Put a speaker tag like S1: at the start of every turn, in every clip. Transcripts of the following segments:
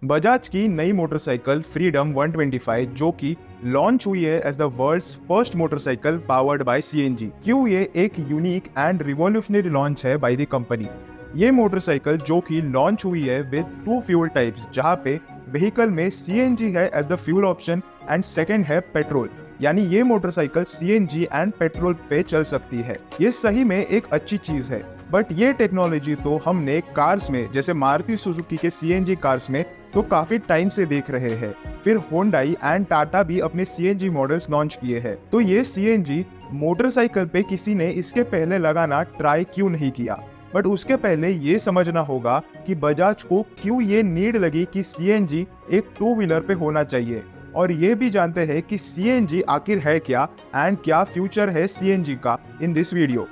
S1: बजाज की नई motorcycle freedom 125 जो कि लॉन्च हुई है as the world's first motorcycle powered by CNG. क्यों ये एक यूनिक एंड रिवॉल्यूशनरी लॉन्च है बाय द कंपनी। ये मोटरसाइकिल जो कि लॉन्च हुई है विद टू फ्यूल टाइप्स, जहां पे व्हीकल में सीएनजी है as the fuel option and second है पेट्रोल। यानी ये मोटरसाइकिल सीएनजी एंड पेट्रोल पे चल सकती है। ये सही में एक अच्छी चीज है, बट ये टेक्नोलॉजी तो हमने कार्स में जैसे मारुति सुजुकी के सीएनजी कार्स में तो काफी टाइम से देख रहे हैं। फिर होंडाई एंड टाटा भी अपने सीएनजी मॉडल्स लॉन्च किए हैं। तो ये सीएनजी मोटरसाइकिल पे किसी ने इसके पहले लगाना ट्राई क्यों नहीं किया। बट उसके पहले ये समझना होगा कि बजाज को क्यों ये नीड लगी कि सीएनजी एक टू व्हीलर पे होना चाहिए, और ये भी जानते हैं कि सीएनजी आखिर है क्या एंड क्या फ्यूचर है सीएनजी का इन दिस वीडियो।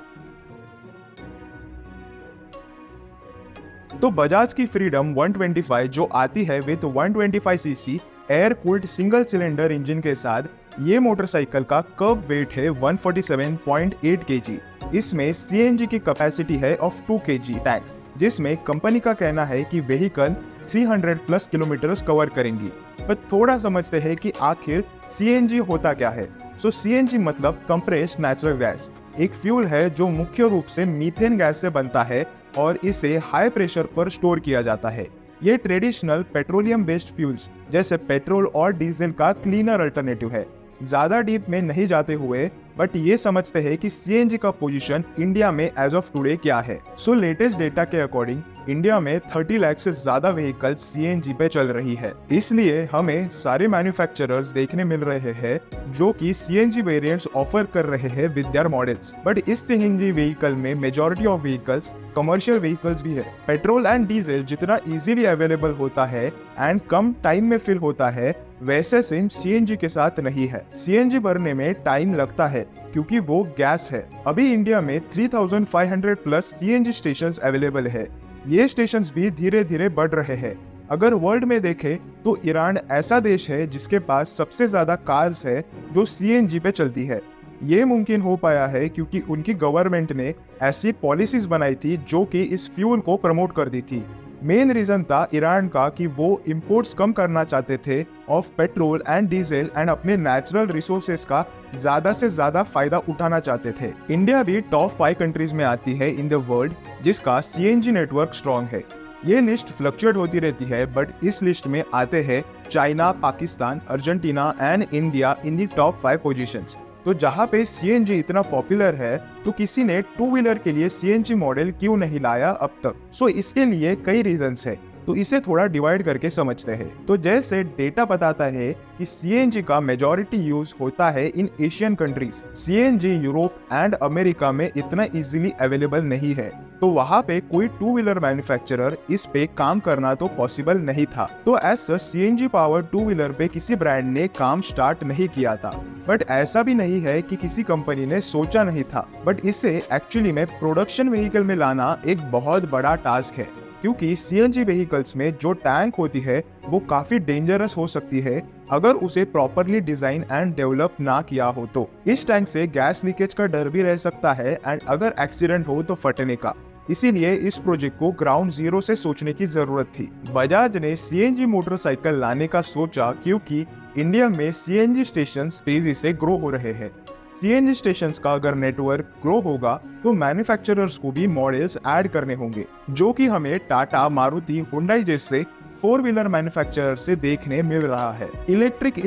S1: तो बजाज की फ्रीडम 125 जो आती है with 125 CC air cooled single cylinder engine के साथ, ये मोटरसाइकिल का कर्ब वेट है 147.8 केजी। इसमें सीएनजी की कैपेसिटी है ऑफ 2 केजी टैंक, जिसमें कंपनी का कहना है कि व्हीकल 300 प्लस किलोमीटर्स कवर करेंगी। पर थोड़ा समझते हैं कि आखिर सीएनजी होता क्या है। सो सीएनजी मतलब कंप्रेस्ड नेचुरल गैस, एक फ्यूल है जो मुख्य रूप से मीथेन गैस से बनता है और इसे हाई प्रेशर पर स्टोर किया जाता है। ये ट्रेडिशनल पेट्रोलियम बेस्ड फ्यूल्स जैसे पेट्रोल और डीजल का क्लीनर अल्टरनेटिव है। ज्यादा डीप में नहीं जाते हुए बट ये समझते हैं कि सीएनजी का पोजीशन इंडिया में एज ऑफ टुडे क्या है। सो लेटेस्ट डेटा के अकॉर्डिंग इंडिया में 30 लाख से ज्यादा व्हीकल सीएनजी पे चल रही है। इसलिए हमें सारे मैन्युफैक्चरर्स देखने मिल रहे हैं जो कि सीएनजी वेरिएंट्स ऑफर कर रहे हैं विद देयर मॉडल्स। बट इस सीएनजी व्हीकल में majority of vehicles commercial vehicles भी है। पेट्रोल एंड डीजल जितना इजीली अवेलेबल होता है एंड कम टाइम में फिल होता है, वैसे सेम सीएनजी के साथ नहीं है। सीएनजी भरने में टाइम लगता है क्योंकि वो गैस है। अभी इंडिया में 3500 प्लस सीएनजी स्टेशंस अवेलेबल है। ये स्टेशंस भी धीरे धीरे बढ़ रहे हैं। अगर वर्ल्ड में देखें तो ईरान ऐसा देश है जिसके पास सबसे ज्यादा कार्स है जो सीएनजी पे चलती है। ये मुमकिन हो पाया है क्योंकि उनकी गवर्नमेंट ने ऐसी पॉलिसीज बनाई थी जो कि इस फ्यूल को प्रमोट कर दी थी। मेन रीजन था ईरान का कि वो इंपोर्ट्स कम करना चाहते थे of petrol and diesel and अपने नेचुरल रिसोर्सेज का ज्यादा से ज्यादा फायदा उठाना चाहते थे। इंडिया भी टॉप 5 कंट्रीज में आती है इन द वर्ल्ड जिसका सीएनजी नेटवर्क स्ट्रॉन्ग है। ये लिस्ट फ्लक्चुएट होती रहती है, बट इस लिस्ट में आते हैं China, Pakistan, Argentina and India in the top 5 positions. तो जहाँ पे सीएनजी इतना पॉपुलर है तो किसी ने टू व्हीलर के लिए सीएनजी मॉडल क्यों नहीं लाया अब तक। सो इसके लिए कई रीजंस है, तो इसे थोड़ा डिवाइड करके समझते हैं। तो जैसे डेटा बताता है कि सीएनजी का मेजॉरिटी यूज होता है इन Asian countries. CNG Europe and America में इतना इजीली अवेलेबल नहीं है, तो वहाँ पे कोई टू व्हीलर मैन्युफैक्चरर इस पे काम करना तो पॉसिबल नहीं था। तो ऐसा सीएनजी पावर टू व्हीलर पे किसी ब्रांड ने काम स्टार्ट नहीं किया था। बट ऐसा भी नहीं है कि किसी कंपनी ने सोचा नहीं था, बट इसे एक्चुअली में प्रोडक्शन व्हीकल में लाना एक बहुत बड़ा टास्क है, क्योंकि सीएनजी व्हीकल्स में जो टैंक होती है वो काफी डेंजरस हो सकती है अगर उसे प्रॉपरली डिजाइन एंड डेवलप ना किया हो तो। इस टैंक से गैस लीकेज का डर भी रह सकता है एंड अगर एक्सीडेंट हो तो फटने का। इसीलिए इस प्रोजेक्ट को ग्राउंड जीरो से सोचने की जरूरत थी। बजाज ने सीएनजी मोटरसाइकिल लाने का सोचा क्योंकि इंडिया में सीएनजी स्टेशन तेजी से ग्रो हो रहे हैं। सीएनजी स्टेशंस का अगर नेटवर्क ग्रो होगा तो मैन्युफैक्चरर्स को भी मॉडल्स ऐड करने होंगे, जो कि हमें टाटा, मारुति, हुंडई जैसे 4 व्हीलर मैन्युफैक्चरर से देखने मिल रहा है। इलेक्ट्रिक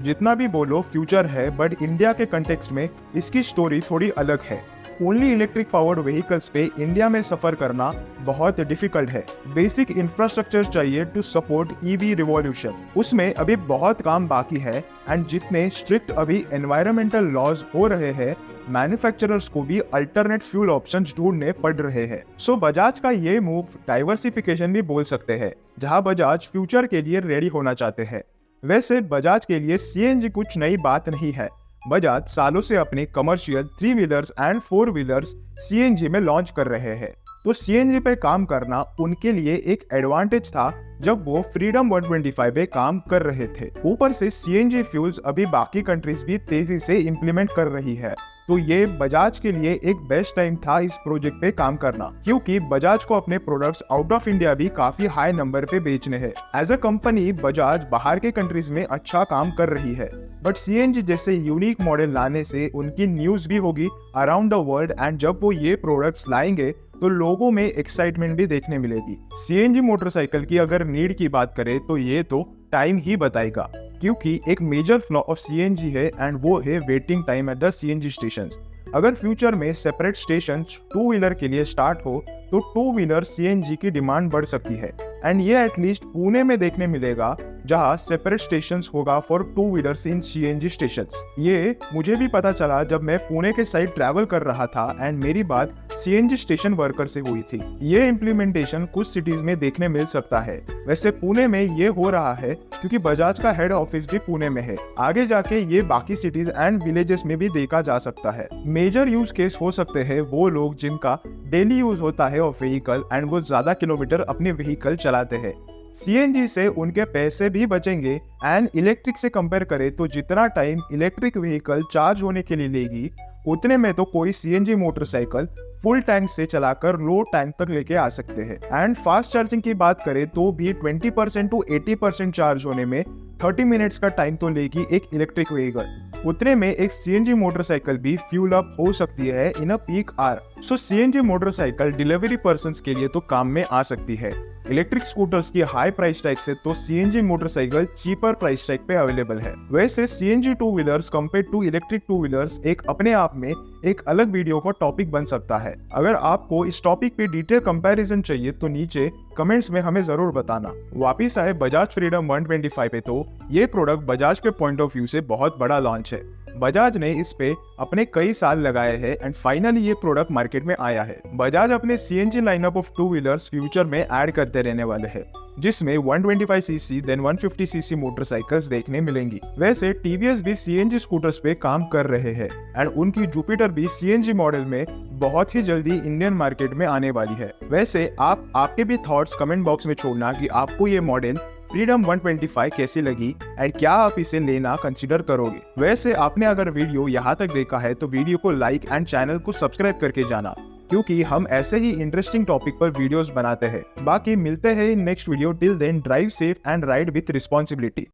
S1: जितना भी बोलो फ्यूचर है, बट इंडिया के कंटेक्स्ट में इसकी स्टोरी थोड़ी अलग है। ओनली इलेक्ट्रिक पावर्ड व्हीकल्स पे इंडिया में सफर करना बहुत डिफिकल्ट है। बेसिक इंफ्रास्ट्रक्चर चाहिए टू सपोर्ट ईवी रिवॉल्यूशन। उसमें अभी बहुत काम बाकी है एंड जितने स्ट्रिक्ट अभी एनवायरमेंटल लॉज हो रहे हैं, मैन्युफैक्चरर्स को भी अल्टरनेट फ्यूल ऑप्शंस ढूंढने पड़ रहे हैं। सो बजाज का ये मूव डाइवर्सिफिकेशन भी बोल सकते हैं, जहां बजाज फ्यूचर के लिए रेडी होना चाहते हैं। वैसे बजाज के लिए सीएनजी कुछ नई बात नहीं है। बजाज सालों से अपने commercial 3 wheelers and 4 wheelers CNG में लॉन्च कर रहे हैं। तो सीएनजी पे काम करना उनके लिए एक एडवांटेज था जब वो फ्रीडम 125 पे काम कर रहे थे। ऊपर से सीएनजी फ्यूल्स अभी बाकी कंट्रीज भी तेजी से इंप्लीमेंट कर रही है। तो ये बजाज के लिए एक बेस्ट टाइम था इस प्रोजेक्ट पे काम करना, क्योंकि बजाज को अपने प्रोडक्ट्स आउट ऑफ इंडिया भी काफी हाई नंबर पे बेचने हैं। एज अ कंपनी बजाज बाहर के कंट्रीज में अच्छा काम कर रही है, बट सीएनजी जैसे यूनिक मॉडल लाने से उनकी न्यूज भी होगी अराउंड द वर्ल्ड, एंड जब वो ये प्रोडक्ट्स लाएंगे तो लोगों में एक्साइटमेंट भी देखने मिलेगी। सीएनजी मोटरसाइकिल की अगर नीड की बात करें तो ये तो टाइम ही बताएगा, क्योंकि एक मेजर फ्लॉ ऑफ सीएनजी है एंड वो है waiting time at the CNG stations. अगर फ्यूचर में सेपरेट स्टेशन टू व्हीलर के लिए स्टार्ट हो तो टू व्हीलर सीएनजी की डिमांड बढ़ सकती है, एंड ये एटलीस्ट पुणे में देखने मिलेगा जहां सेपरेट स्टेशंस होगा for two wheelers in CNG stations. ये मुझे भी पता चला जब मैं पुणे के साइड ट्रैवल कर रहा था एंड मेरी बात सीएनजी स्टेशन वर्कर से हुई थी। ये इम्प्लीमेंटेशन कुछ सिटीज में देखने मिल सकता है। वैसे पुणे में ये हो रहा है क्योंकि बजाज का हेड ऑफिस भी पुणे में है। आगे जाके ये बाकी सिटीज एंड विलेजेस में भी देखा जा सकता है। मेजर यूज केस हो सकते हैं वो लोग जिनका डेली यूज होता है ऑफ व्हीकल एंड वो ज्यादा किलोमीटर अपने व्हीकल चलाते हैं। सीएनजी से उनके पैसे भी बचेंगे एंड इलेक्ट्रिक से कंपेयर करें तो जितना टाइम इलेक्ट्रिक व्हीकल चार्ज होने के लिए लेगी उतने में तो कोई सीएनजी मोटरसाइकिल फुल टैंक से चलाकर लो टैंक तक लेके आ सकते हैं। एंड फास्ट चार्जिंग की बात करें तो भी 20% टू 80% चार्ज होने में 30 मिनट्स का टाइम तो लेगी एक इलेक्ट्रिक व्हीकल। उतने में एक सीएनजी मोटरसाइकिल भी फ्यूल अप हो सकती है in a peak hour. So CNG motorcycle delivery persons के लिए तो काम में आ सकती है। इलेक्ट्रिक स्कूटर्स की हाई प्राइस टैग से तो CNG motorcycle cheaper price tag पे अवेलेबल है। वैसे CNG two wheelers compare to electric two wheelers एक अपने आप में एक अलग वीडियो का टॉपिक बन सकता है। अगर आपको इस टॉपिक पे डिटेल कंपैरिजन चाहिए तो नीचे कमेंट्स में हमें जरूर बताना। वापिस आए बजाज फ्रीडम 125 पे, तो ये प्रोडक्ट बजाज के पॉइंट ऑफ व्यू से बहुत बड़ा लॉन्च है। बजाज ने इस पे अपने कई साल लगाए हैं एंड फाइनली ये प्रोडक्ट मार्केट में आया है। बजाज अपने CNG lineup of two wheelers future में ऐड करते रहने वाले हैं, जिसमें 125 सीसी देन 150 सीसी मोटरसाइकिल्स देखने मिलेंगी। वैसे टीवीएस भी सीएनजी स्कूटर्स पे काम कर रहे हैं एंड उनकी जुपिटर भी सीएनजी मॉडल में बहुत ही जल्दी इंडियन मार्केट में आने वाली है। वैसे आपके भी थॉट्स कमेंट बॉक्स में छोड़ना कि आपको ये मॉडल फ्रीडम 125 कैसी लगी एंड क्या आप इसे लेना कंसीडर करोगे। वैसे आपने अगर वीडियो यहाँ तक देखा है तो वीडियो को लाइक एंड चैनल को सब्सक्राइब करके जाना, क्योंकि हम ऐसे ही इंटरेस्टिंग टॉपिक पर वीडियोस बनाते हैं। बाकी मिलते हैं in next video. Till then drive safe and ride with responsibility.